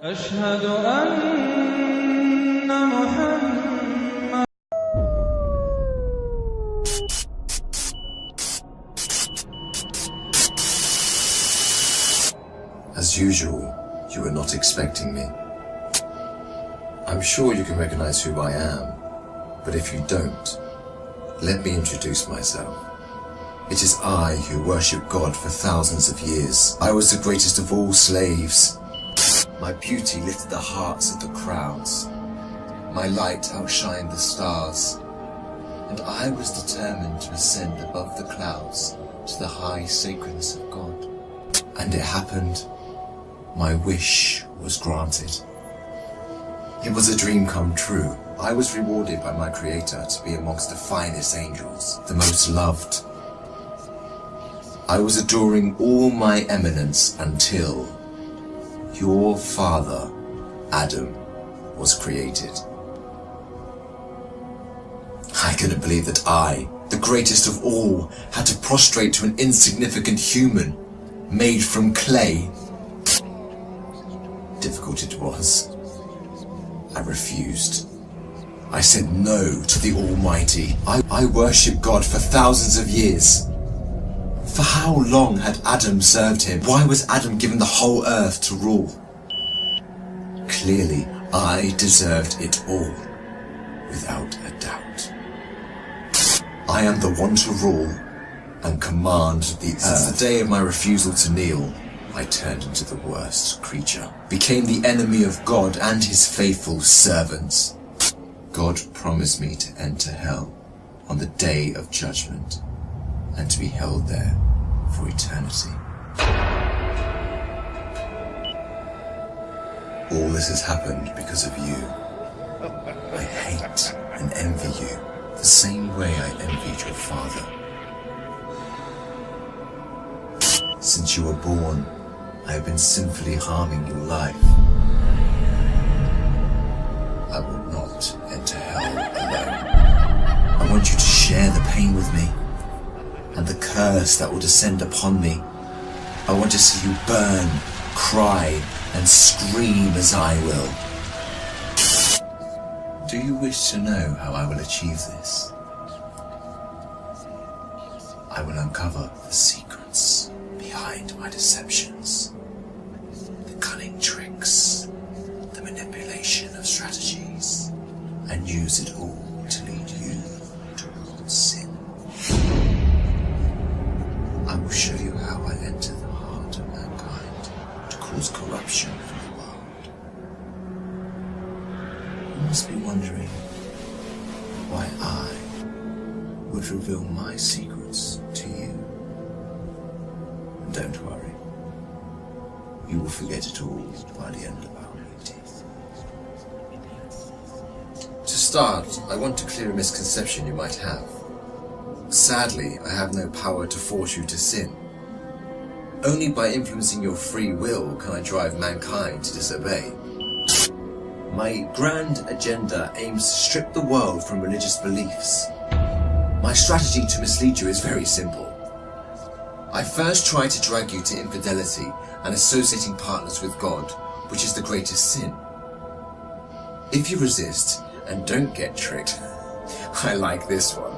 أشهد أن محمد. As usual, you were not expecting me. I'm sure you can recognize who I am, but if you don't, let me introduce myself. It is I who worship God for thousands of years. I was the greatest of all slaves. My beauty lifted the hearts of the crowds. My light outshined the stars. And I was determined to ascend above the clouds to the high sacredness of God. And it happened. My wish was granted. It was a dream come true. I was rewarded by my Creator to be amongst the finest angels, the most loved. I was adoring all my eminence until your father, Adam, was created. I couldn't believe that I, the greatest of all, had to prostrate to an insignificant human made from clay. Difficult it was. I refused. I said no to the Almighty. I worshipped God for thousands of years. For how long had Adam served him? Why was Adam given the whole earth to rule? Clearly, I deserved it all, without a doubt. I am the one to rule and command the earth. Since the day of my refusal to kneel, I turned into the worst creature, became the enemy of God and his faithful servants. God promised me to enter hell on the day of judgment and to be held there for eternity. All this has happened because of you. I hate and envy you the same way I envied your father. Since you were born, I have been sinfully harming your life. I will not enter hell alone. I want you to share the pain with me and the curse that will descend upon me. I want to see you burn, cry, and scream as I will. Do you wish to know how I will achieve this? I will uncover the secrets behind my deceptions, the cunning tricks, the manipulation of strategies, and use it all to lead you towards sin. I will show you how I enter the heart of mankind to cause corruption in the world. You must be wondering why I would reveal my secrets to you. And don't worry, you will forget it all by the end of our meeting. To start, I want to clear a misconception you might have. Sadly, I have no power to force you to sin. Only by influencing your free will can I drive mankind to disobey. My grand agenda aims to strip the world from religious beliefs. My strategy to mislead you is very simple. I first try to drag you to infidelity and associating partners with God, which is the greatest sin. If you resist and don't get tricked, I like this one.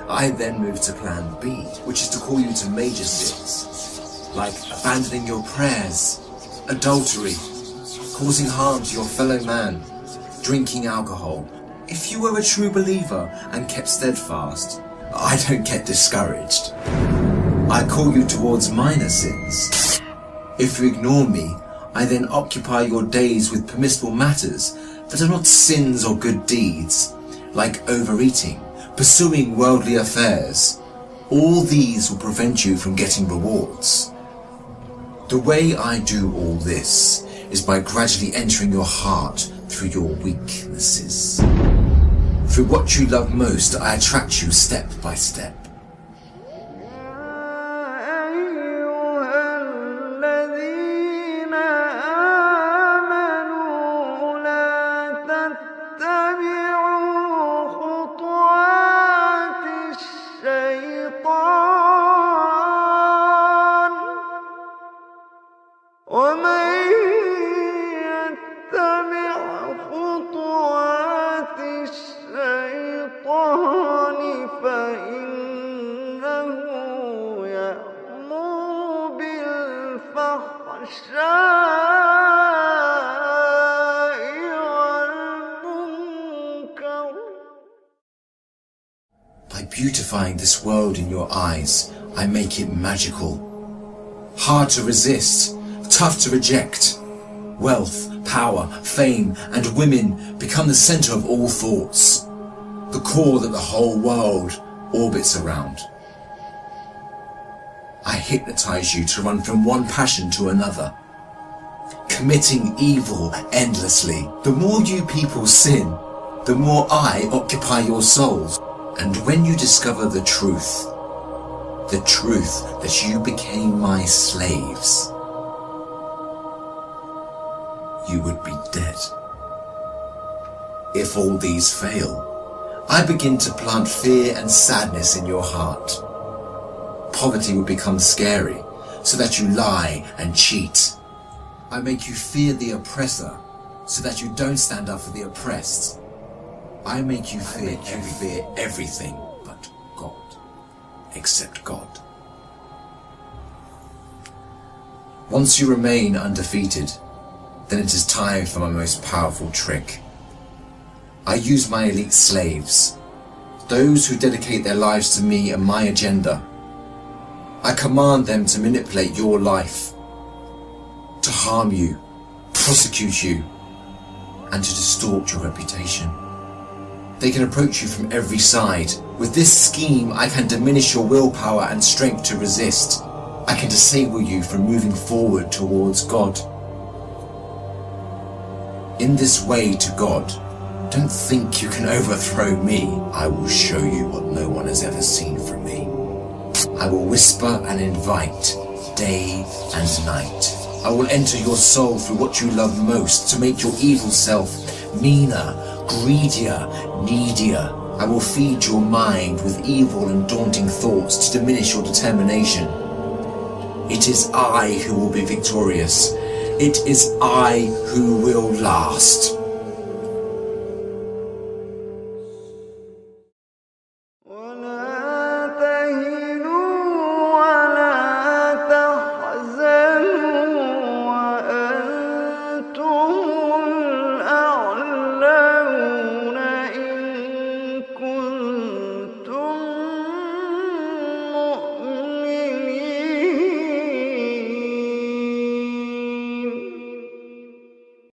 I then move to plan B, which is to call you to major sins, like abandoning your prayers, adultery, causing harm to your fellow man, drinking alcohol. If you were a true believer and kept steadfast, I don't get discouraged. I call you towards minor sins. If you ignore me, I then occupy your days with permissible matters that are not sins or good deeds, like overeating, pursuing worldly affairs. All these will prevent you from getting rewards. The way I do all this is by gradually entering your heart through your weaknesses. Through what you love most, I attract you step by step. ومن خطوات الشيطان فإنه يأمر بالفحشاء والمنكر. By beautifying this world in your eyes, I make it magical. Hard to resist, tough to reject. Wealth, power, fame, and women become the center of all thoughts, the core that the whole world orbits around. I hypnotize you to run from one passion to another, committing evil endlessly. The more you people sin, the more I occupy your souls. And when you discover the truth that you became my slaves, you would be dead. If all these fail, I begin to plant fear and sadness in your heart. Poverty will become scary, so that you lie and cheat. I make you fear the oppressor, so that you don't stand up for the oppressed. I make you fear everything but God, except God. Once you remain undefeated, then it is time for my most powerful trick. I use my elite slaves, those who dedicate their lives to me and my agenda. I command them to manipulate your life, to harm you, prosecute you, and to distort your reputation. They can approach you from every side. With this scheme, I can diminish your willpower and strength to resist. I can disable you from moving forward towards God. In this way to God, don't think you can overthrow me. I will show you what no one has ever seen from me. I will whisper and invite day and night. I will enter your soul through what you love most to make your evil self meaner, greedier, needier. I will feed your mind with evil and daunting thoughts to diminish your determination. It is I who will be victorious. It is I who will last.